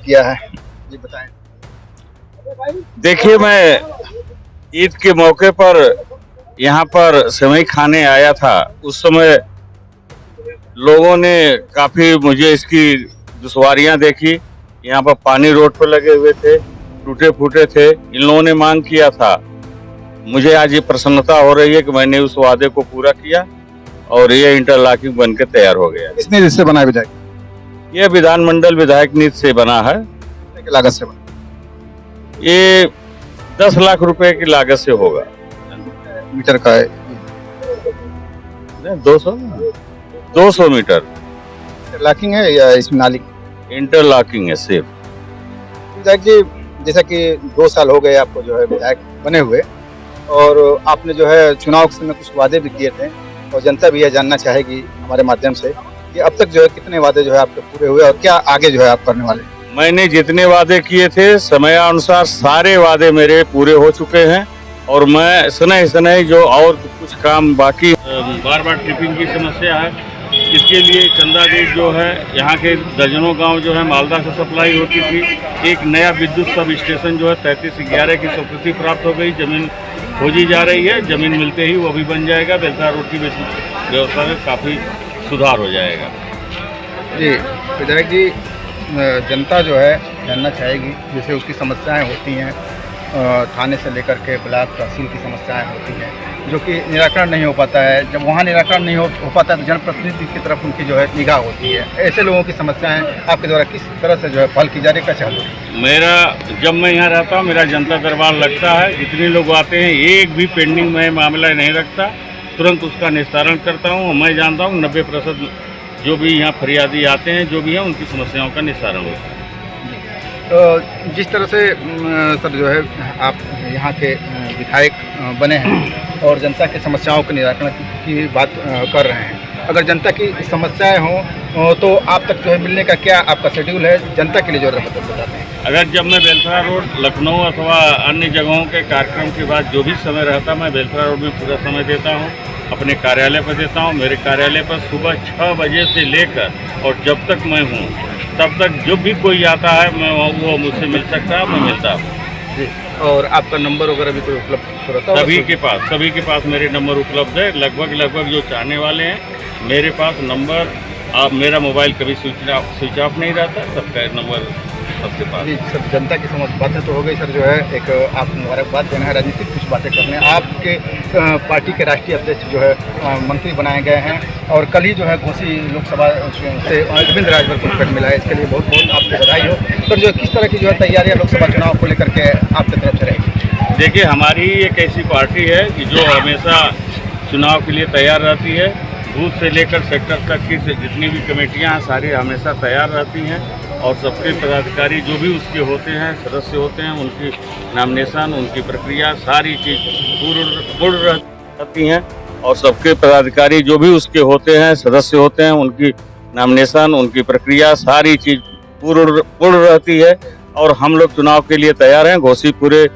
किया है, जी बताएं। देखिए, मैं ईद के मौके पर यहाँ पर सेवई खाने आया था। उस समय लोगों ने काफी मुझे इसकी दुश्वारियां देखी। यहाँ पर पानी रोड पर लगे हुए थे, टूटे फूटे थे। इन लोगों ने मांग किया था। मुझे आज ये प्रसन्नता हो रही है कि मैंने उस वादे को पूरा किया और ये इंटरलॉकिंग बन के तैयार हो गया। किस निधि से बना है विधायक? ये विधानमंडल विधायक निधि से बना है। कितने की लागत से बना? ये 10 लाख रुपए की लागत से होगा। मीटर का है? 200 मीटर इंटरलॉकिंग है या इसमें नाली? इंटरलॉकिंग है सिर्फ। विधायक जी, जैसा कि 2 साल हो गए आपको जो है विधायक बने हुए, और आपने जो है चुनाव के समय कुछ वादे भी किए थे, और जनता भी यह जानना चाहेगी हमारे माध्यम से कि अब तक जो है कितने वादे जो है आपके पूरे हुए और क्या आगे जो है आप करने वाले हैं? मैंने जितने वादे किए थे समयानुसार सारे वादे मेरे पूरे हो चुके हैं, और मैं स्नेह जो और कुछ काम बाकी, बार बार ट्रिपिंग की समस्या है, इसके लिए चंदा गेट जो है यहाँ के दर्जनों गांव जो है मालदा से सप्लाई होती थी। एक नया विद्युत सब स्टेशन जो है 3311 की स्वीकृति प्राप्त हो गई। जमीन खोजी जा रही है, जमीन मिलते ही वो भी बन जाएगा। बेलसा रोड की व्यवस्था में काफ़ी सुधार हो जाएगा। जी विधायक जी, जनता जो है जानना चाहेगी, जैसे उसकी समस्याएं होती हैं, थाने से लेकर के ब्लॉक तहसील की समस्याएं होती हैं जो कि निराकरण नहीं हो पाता है। जब वहाँ निराकरण नहीं हो पाता है तो जनप्रतिनिधि की तरफ उनकी जो है निगाह होती है। ऐसे लोगों की समस्याएं आपके द्वारा किस तरह से जो है हल की जा रही है, कैसे हल हो रही है? मेरा जब मैं यहाँ रहता हूँ, मेरा जनता दरबार लगता है। जितने लोग आते हैं, एक भी पेंडिंग में मामला नहीं रखता, तुरंत उसका निस्तारण करता हूँ। मैं जानता हूँ 90% जो भी यहाँ फरियादी आते हैं, जो भी हैं, उनकी समस्याओं का निस्तारण होता है। तो जिस तरह से सर जो है आप यहाँ के विधायक बने हैं और जनता की समस्याओं के निराकरण की बात कर रहे हैं, अगर जनता की समस्याएं हों तो आप तक जो है मिलने का क्या आपका शेड्यूल है जनता के लिए जो मतलब बताते हैं? अगर जब मैं बेलसरा रोड, लखनऊ अथवा अन्य जगहों के कार्यक्रम के बाद जो भी समय रहता, मैं बेलसरा रोड में पूरा समय देता हूँ, अपने कार्यालय पर देता हूँ। मेरे कार्यालय पर सुबह 6 बजे से लेकर और जब तक मैं हूँ तब तक जो भी कोई आता है मैं वो मुझसे मिल सकता है, मैं मिलता हूँ। जी, और आपका नंबर वगैरह भी कोई उपलब्ध रहता है? सभी के पास मेरे नंबर उपलब्ध है। लगभग जो चाहने वाले हैं मेरे पास नंबर। आप मेरा मोबाइल कभी स्विच ऑफ नहीं रहता, सबका नंबर सबके पास। जी सर, जनता की समझ बातें तो हो गई सर, जो है एक आप मुबारकबाद देना है, राजनीतिक कुछ बातें करने हैं। आपके पार्टी के राष्ट्रीय अध्यक्ष जो है मंत्री बनाए गए हैं, और कल ही जो है घोसी लोकसभा से अरविंद राजभर को टिकट मिला है, इसके लिए बहुत बहुत आपको बधाई हो। सर जो किस तरह की जो है तैयारियाँ लोकसभा चुनाव को लेकर के आपकी तरफ से रहेगी? देखिए, हमारी एक ऐसी पार्टी है कि जो हमेशा चुनाव के लिए तैयार रहती है। बूथ से लेकर सेक्टर तक की जितनी भी कमेटियां हैं सारी हमेशा तैयार रहती हैं, और सबके पदाधिकारी जो भी उसके होते हैं, सदस्य होते हैं, उनकी नॉमिनेशन, उनकी प्रक्रिया सारी चीज़ पूर्ण रहती हैं, और सबके पदाधिकारी जो भी उसके होते हैं, सदस्य होते हैं, उनकी नॉमिनेशन, उनकी प्रक्रिया सारी चीज़ पूर्ण रहती है। और हम लोग चुनाव के लिए तैयार हैं। घोसी पूरे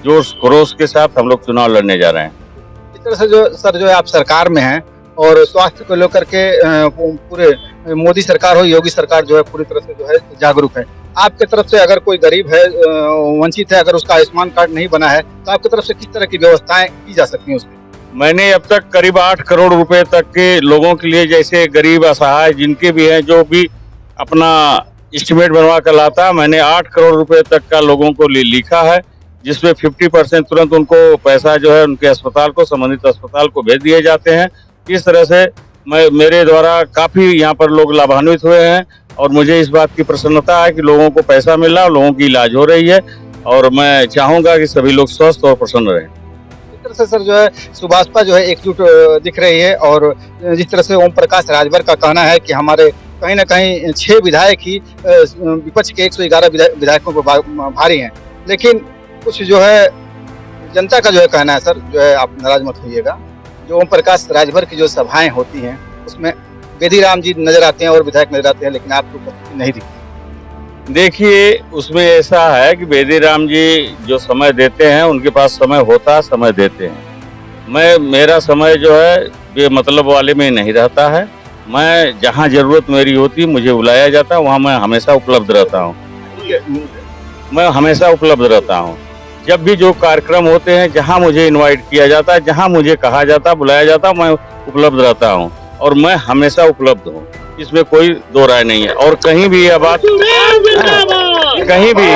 जोश खरोश के साथ हम लोग चुनाव लड़ने जा रहे हैं। इस तरह से जो सर जो है आप सरकार में हैं और स्वास्थ्य को लेकर के पूरे मोदी सरकार हो, योगी सरकार जो है पूरी तरह से जो है जागरूक है। आपके तरफ से अगर कोई गरीब है, वंचित है, अगर उसका आयुष्मान कार्ड नहीं बना है तो आपकी तरफ से किस तरह की व्यवस्थाएं की जा सकती हैं उसकी? मैंने अब तक करीब 8 करोड़ रुपए तक के लोगों के लिए, जैसे गरीब असहाय जिनके भी हैं, जो भी अपना एस्टिमेट बनवा कर लाता, मैंने 8 करोड़ रुपए तक का लोगों को लिखा है, जिसमें 50% तुरंत उनको पैसा जो है उनके अस्पताल को, संबंधित अस्पताल को भेज दिए जाते हैं। इस तरह से मेरे द्वारा काफ़ी यहाँ पर लोग लाभान्वित हुए हैं, और मुझे इस बात की प्रसन्नता है कि लोगों को पैसा मिल रहा है, लोगों की इलाज हो रही है, और मैं चाहूँगा कि सभी लोग स्वस्थ और प्रसन्न रहें। इस तरह से सर जो है सुभाषपा जो है एकजुट दिख रही है, और जिस तरह से ओम प्रकाश राजभर का कहना है कि हमारे कहीं ना कहीं 6 विधायक ही विपक्ष के 111 विधायकों पर भारी हैं, लेकिन कुछ जो है जनता का जो है कहना है सर, जो है आप नाराज मत होइएगा, जो ओम प्रकाश राजभर की जो सभाएं होती हैं उसमें बेदीराम जी नजर आते हैं और विधायक नजर आते हैं, लेकिन आपको उपस्थिति नहीं दिखती। देखिए, उसमें ऐसा है कि बेदीराम जी जो समय देते हैं, उनके पास समय होता है, समय देते हैं। मेरा समय जो है बेमतलब वाले में नहीं रहता है। मैं जहाँ जरूरत मेरी होती, मुझे बुलाया जाता है, वहाँ मैं हमेशा उपलब्ध रहता हूँ। मैं हमेशा उपलब्ध रहता हूँ। जब भी जो कार्यक्रम होते हैं, जहाँ मुझे इनवाइट किया जाता है, जहाँ मुझे कहा जाता है, बुलाया जाता है, मैं उपलब्ध रहता हूँ और मैं हमेशा उपलब्ध हूँ, इसमें कोई दो राय नहीं है। और कहीं भी यह बात, कहीं भी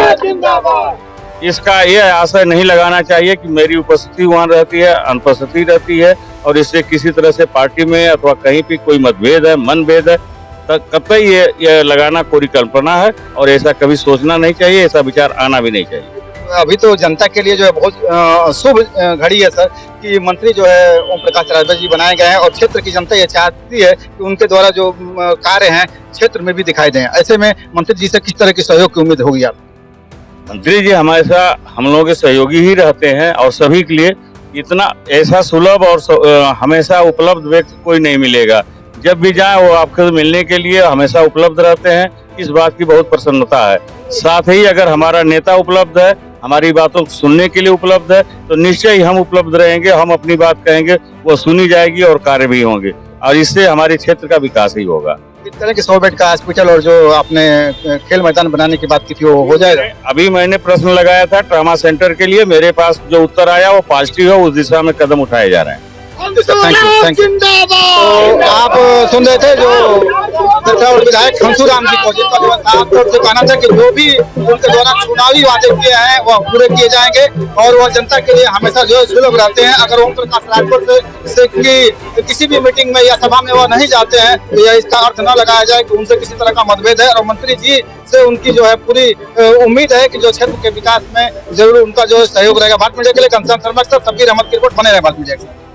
इसका यह आशय नहीं लगाना चाहिए कि मेरी उपस्थिति वहाँ रहती है, अनुपस्थिति रहती है और इससे किसी तरह से पार्टी में अथवा कहीं भी कोई मतभेद है, मनभेद है, कतई ये लगाना कोई कल्पना है और ऐसा कभी सोचना नहीं चाहिए, ऐसा विचार आना भी नहीं चाहिए। अभी तो जनता के लिए जो है बहुत शुभ घड़ी है सर कि मंत्री जो है ओम प्रकाश राजभर जी बनाए गए हैं और क्षेत्र की जनता ये चाहती है कि उनके द्वारा जो कार्य हैं क्षेत्र में भी दिखाई दें। ऐसे में मंत्री जी से किस तरह की सहयोग की उम्मीद होगी आप? मंत्री जी हमेशा हम लोगों के सहयोगी ही रहते हैं और सभी के लिए इतना ऐसा सुलभ और हमेशा उपलब्ध व्यक्ति कोई नहीं मिलेगा। जब भी जाए वो आपके मिलने के लिए हमेशा उपलब्ध रहते हैं, इस बात की बहुत प्रसन्नता है। साथ ही अगर हमारा नेता उपलब्ध है, हमारी बातों को सुनने के लिए उपलब्ध है, तो निश्चय ही हम उपलब्ध रहेंगे, हम अपनी बात कहेंगे, वो सुनी जाएगी और कार्य भी होंगे और इससे हमारे क्षेत्र का विकास ही होगा। इस तरह के 100 बेड का हॉस्पिटल और जो आपने खेल मैदान बनाने की बात की थी वो हो जाएगा? अभी मैंने प्रश्न लगाया था ट्रामा सेंटर के लिए, मेरे पास जो उत्तर आया वो पॉजिटिव है, उस दिशा में कदम उठाए जा रहे हैं। Thank you. तो आप सुन रहे थे जो और विधायक हंसुराम जी को जिनका आमतौर से कहना था कि जो भी उनके द्वारा चुनावी वादे किए हैं वह पूरे किए जाएंगे और वह जनता के लिए हमेशा जो है सुलभ रहते हैं। अगर ओम प्रकाश राजभर से किसी भी मीटिंग में या सभा में वह नहीं जाते हैं तो यह इसका अर्थ न लगाया जाए कि उनसे किसी तरह का मतभेद है और मंत्री जी से उनकी जो है पूरी उम्मीद है कि जो क्षेत्र के विकास में जरूर उनका जो सहयोग रहेगा। भारत मीडिया के लिए घनश्याम शर्मा, सब्बीर अहमद की रिपोर्ट। बने रहे भारत मीडिया के साथ।